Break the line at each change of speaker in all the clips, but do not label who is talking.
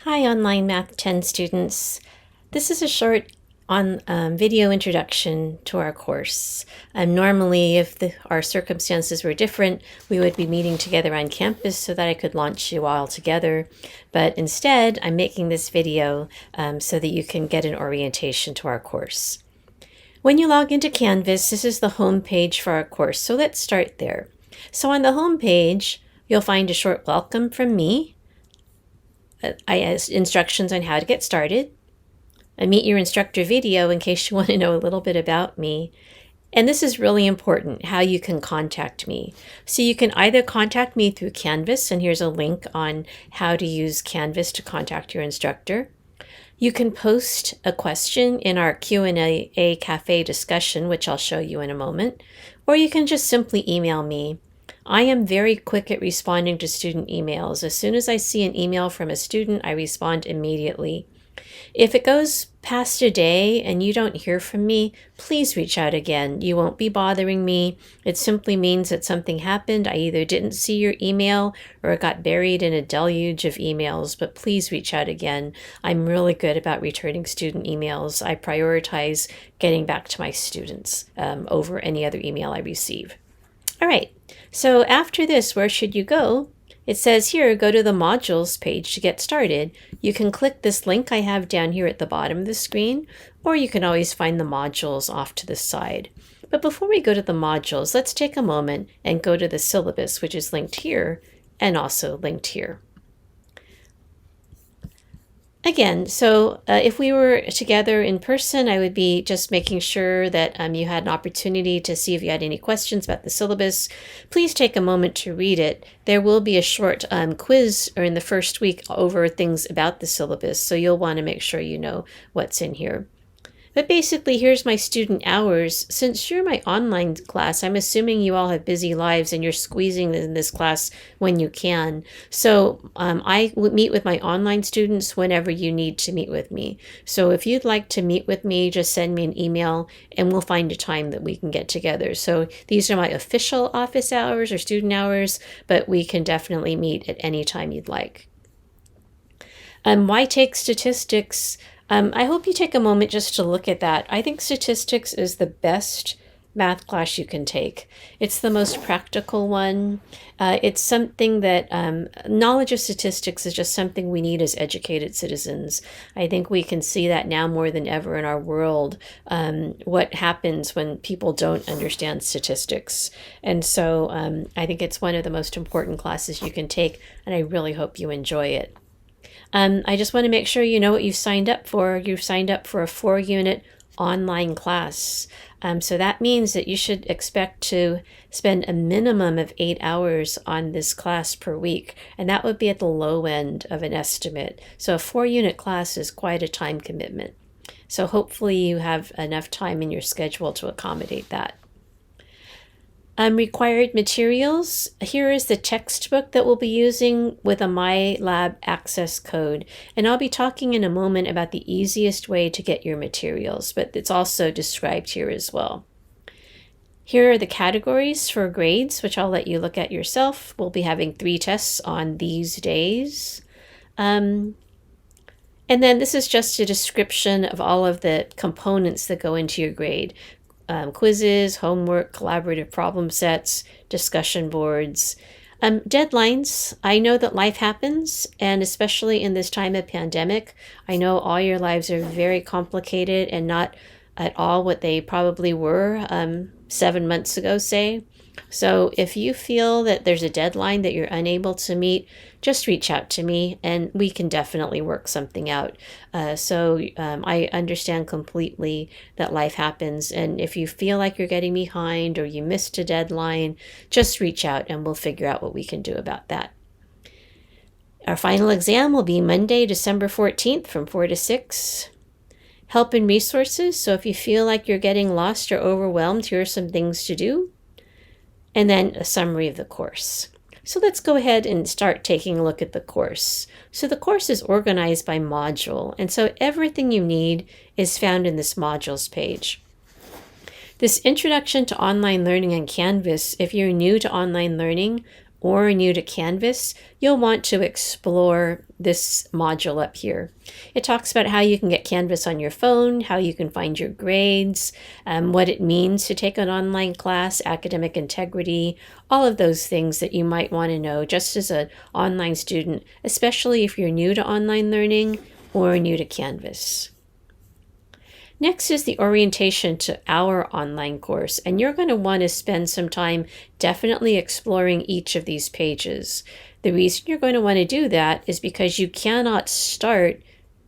Hi, Online Math 10 students. This is a short video introduction to our course. Normally, if our circumstances were different, we would be meeting together on campus so that I could launch you all together. But instead, I'm making this video so that you can get an orientation to our course. When you log into Canvas, this is the home page for our course. So let's start there. So on the home page, you'll find a short welcome from me. I have instructions on how to get started, a Meet Your Instructor video in case you want to know a little bit about me. And this is really important, how you can contact me. So you can either contact me through Canvas, and here's a link on how to use Canvas to contact your instructor. You can post a question in our Q&A cafe discussion, which I'll show you in a moment, or you can just simply email me. I am very quick at responding to student emails. As soon as I see an email from a student, I respond immediately. If it goes past a day and you don't hear from me, please reach out again. You won't be bothering me. It simply means that something happened. I either didn't see your email or it got buried in a deluge of emails, but please reach out again. I'm really good about returning student emails. I prioritize getting back to my students over any other email I receive. All right, so after this, where should you go? It says here, go to the modules page to get started. You can click this link I have down here at the bottom of the screen, or you can always find the modules off to the side. But before we go to the modules, let's take a moment and go to the syllabus, which is linked here and also linked here. Again, so if we were together in person, I would be just making sure that you had an opportunity to see if you had any questions about the syllabus. Please take a moment to read it. There will be a short quiz or in the first week over things about the syllabus, so you'll want to make sure you know what's in here. But basically, here's my student hours. Since you're my online class, I'm assuming you all have busy lives and you're squeezing in this class when you can. So I meet with my online students whenever you need to meet with me. So if you'd like to meet with me, just send me an email and we'll find a time that we can get together. So these are my official office hours or student hours, but we can definitely meet at any time you'd like. Why take statistics? I hope you take a moment just to look at that. I think statistics is the best math class you can take. It's the most practical one. It's something that knowledge of statistics is just something we need as educated citizens. I think we can see that now more than ever in our world, what happens when people don't understand statistics. And so I think it's one of the most important classes you can take, and I really hope you enjoy it. I just want to make sure you know what you've signed up for. You've signed up for a 4-unit online class. So that means that you should expect to spend a minimum of 8 hours on this class per week, and that would be at the low end of an estimate. So a 4-unit class is quite a time commitment. So hopefully you have enough time in your schedule to accommodate that. Required materials. Here is the textbook that we'll be using with a MyLab access code. And I'll be talking in a moment about the easiest way to get your materials, but it's also described here as well. Here are the categories for grades, which I'll let you look at yourself. We'll be having 3 tests on these days. And then this is just a description of all of the components that go into your grade. Quizzes, homework, collaborative problem sets, discussion boards, deadlines. I know that life happens, and especially in this time of pandemic, I know all your lives are very complicated and not at all what they probably were 7 months ago, say. So if you feel that there's a deadline that you're unable to meet, just reach out to me and we can definitely work something out. I understand completely that life happens, and if you feel like you're getting behind or you missed a deadline, just reach out and we'll figure out what we can do about that. Our final exam will be Monday, December 14th from 4 to 6. Help and resources. So if you feel like you're getting lost or overwhelmed, here are some things to do. And then a summary of the course. So let's go ahead and start taking a look at the course. So the course is organized by module, and so everything you need is found in this modules page. This Introduction to Online Learning on Canvas, if you're new to online learning, or new to Canvas, you'll want to explore this module up here. It talks about how you can get Canvas on your phone, how you can find your grades, what it means to take an online class, academic integrity, all of those things that you might want to know just as an online student, especially if you're new to online learning or new to Canvas. Next is the orientation to our online course, and you're going to want to spend some time definitely exploring each of these pages. The reason you're going to want to do that is because you cannot start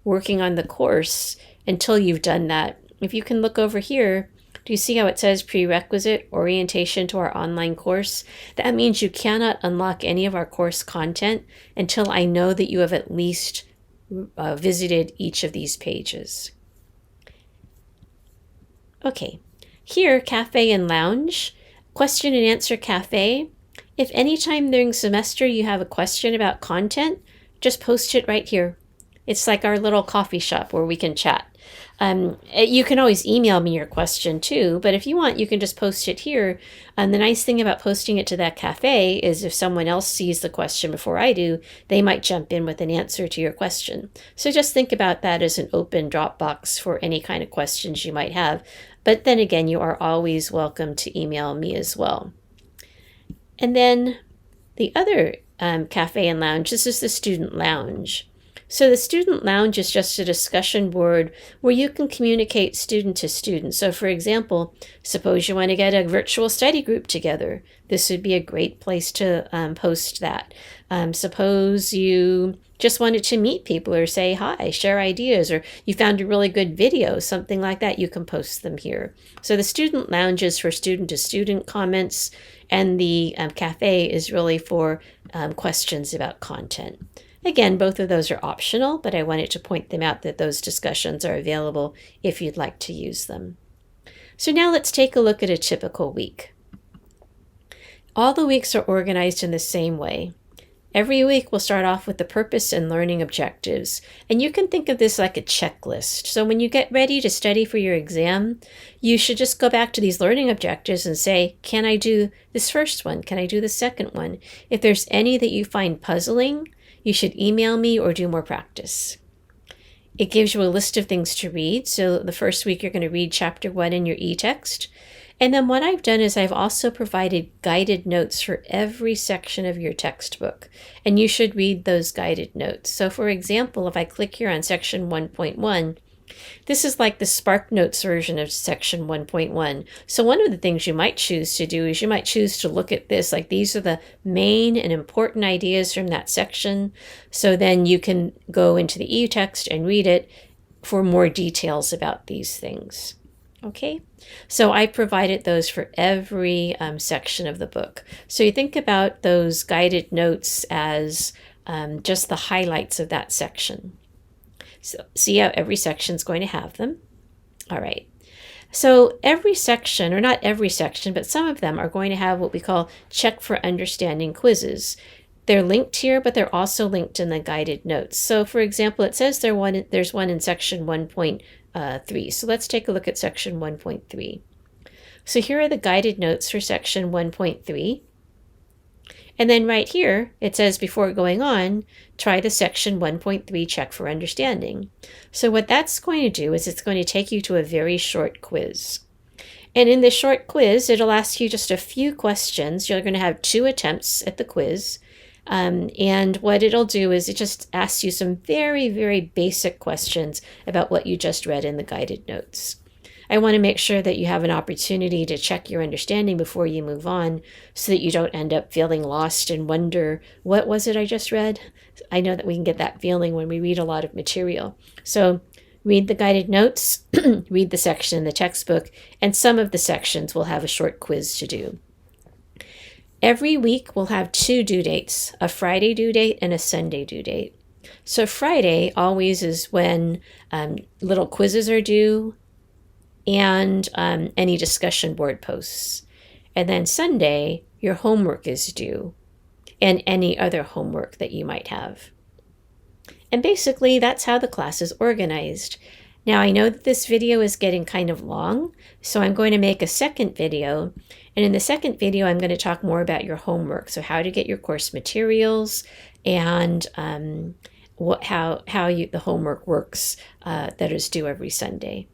working on the course until you've done that. If you can look over here, do you see how it says prerequisite orientation to our online course? That means you cannot unlock any of our course content until I know that you have at least visited each of these pages. Okay, here, Cafe and Lounge, question and answer cafe. If anytime during semester you have a question about content, just post it right here. It's like our little coffee shop where we can chat. You can always email me your question too, but if you want, you can just post it here. The nice thing about posting it to that cafe is if someone else sees the question before I do, they might jump in with an answer to your question. So just think about that as an open Dropbox for any kind of questions you might have. But then again, you are always welcome to email me as well. And then the other cafe and lounge, this is the student lounge. So the student lounge is just a discussion board where you can communicate student to student. So for example, suppose you want to get a virtual study group together. This would be a great place to post that. Suppose you just wanted to meet people or say hi, share ideas, or you found a really good video, something like that, you can post them here. So the student lounge is for student to student comments, and the cafe is really for questions about content. Again, both of those are optional, but I wanted to point them out that those discussions are available if you'd like to use them. So now let's take a look at a typical week. All the weeks are organized in the same way. Every week we'll start off with the purpose and learning objectives, and you can think of this like a checklist. So when you get ready to study for your exam, you should just go back to these learning objectives and say, can I do this first one? Can I do the second one? If there's any that you find puzzling, you should email me or do more practice. It gives you a list of things to read. So the first week you're going to read chapter 1 in your e-text. And then what I've done is I've also provided guided notes for every section of your textbook. And you should read those guided notes. So for example, if I click here on section 1.1, this is like the Spark Notes version of section 1.1. So one of the things you might choose to do is you might choose to look at this, like these are the main and important ideas from that section. So then you can go into the e-text and read it for more details about these things. Okay, so I provided those for every section of the book. So you think about those guided notes as just the highlights of that section. So see how every section is going to have them. All right. So every section, or not every section, but some of them are going to have what we call check for understanding quizzes. They're linked here, but they're also linked in the guided notes. So for example, it says there's one in section 1.3. So let's take a look at section 1.3. So here are the guided notes for section 1.3. And then right here, it says before going on, try the section 1.3 check for understanding. So what that's going to do is it's going to take you to a very short quiz. And in this short quiz, it'll ask you just a few questions. You're going to have 2 attempts at the quiz. And what it'll do is it just asks you some very, very basic questions about what you just read in the guided notes. I want to make sure that you have an opportunity to check your understanding before you move on so that you don't end up feeling lost and wonder, what was it I just read? I know that we can get that feeling when we read a lot of material. So read the guided notes, read the section in the textbook, and some of the sections will have a short quiz to do. Every week we'll have 2 due dates, a Friday due date and a Sunday due date. So Friday always is when little quizzes are due, and any discussion board posts. And then Sunday, your homework is due, and any other homework that you might have. And basically, that's how the class is organized. Now I know that this video is getting kind of long, so I'm going to make a second video. And in the second video, I'm going to talk more about your homework. So how to get your course materials and how the homework works that is due every Sunday.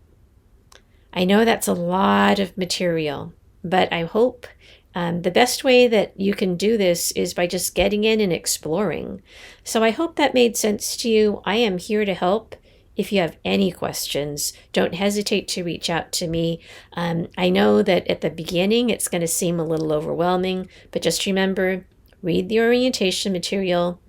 I know that's a lot of material, but I hope the best way that you can do this is by just getting in and exploring. So I hope that made sense to you. I am here to help. If you have any questions, don't hesitate to reach out to me. I know that at the beginning it's going to seem a little overwhelming, but just remember, read the orientation material.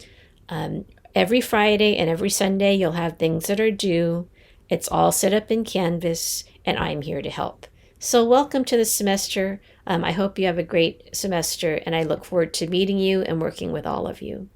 Every Friday and every Sunday you'll have things that are due. It's all set up in Canvas, and I'm here to help. So welcome to the semester. I hope you have a great semester, and I look forward to meeting you and working with all of you.